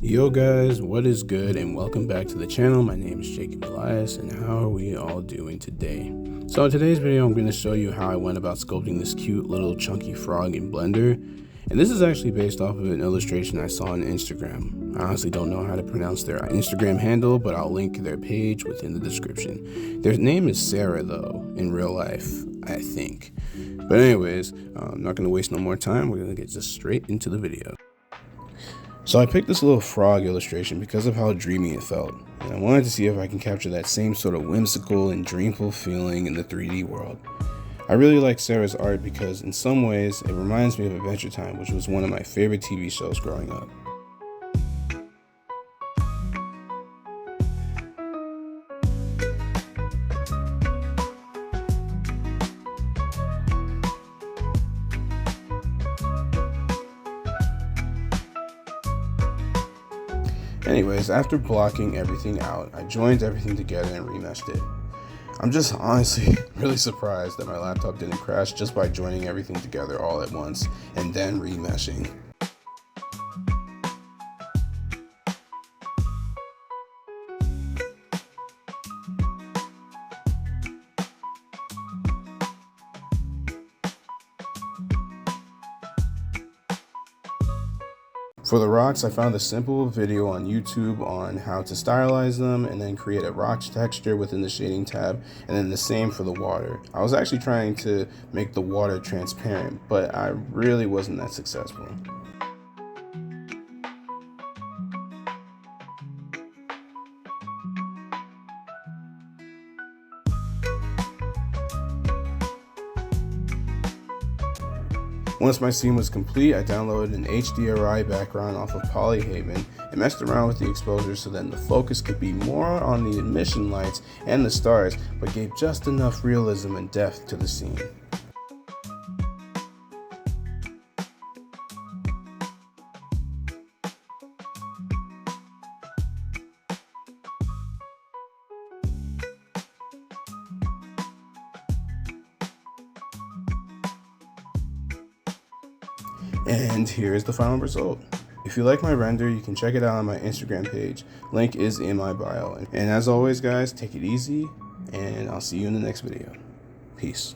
Yo guys, what is good and welcome back to the channel. My name is Jacob Elias and how are we all doing today? So in today's video I'm going to show you how I went about sculpting this cute little chunky frog in Blender. And this is actually based off of an illustration I saw on Instagram. I honestly don't know how to pronounce their Instagram handle, but I'll link their page within the description. Their name is Sarah though, in real life, I think. But anyways, I'm not going to waste no more time. We're going to get just straight into the video. So I picked this little frog illustration because of how dreamy it felt, and I wanted to see if I can capture that same sort of whimsical and dreamful feeling in the 3D world. I really like Sarah's art because in some ways it reminds me of Adventure Time, which was one of my favorite TV shows growing up. Anyways, after blocking everything out, I joined everything together and remeshed it. I'm just honestly really surprised that my laptop didn't crash just by joining everything together all at once and then remeshing. For the rocks, I found a simple video on YouTube on how to stylize them and then create a rock texture within the shading tab, and then the same for the water. I was actually trying to make the water transparent, but I really wasn't that successful. Once my scene was complete, I downloaded an HDRI background off of Polyhaven and messed around with the exposure so then the focus could be more on the emission lights and the stars, but gave just enough realism and depth to the scene. And here's the final result. If you like my render, you can check it out on my Instagram page. Link is in my bio. And as always guys, take it easy and I'll see you in the next video. Peace.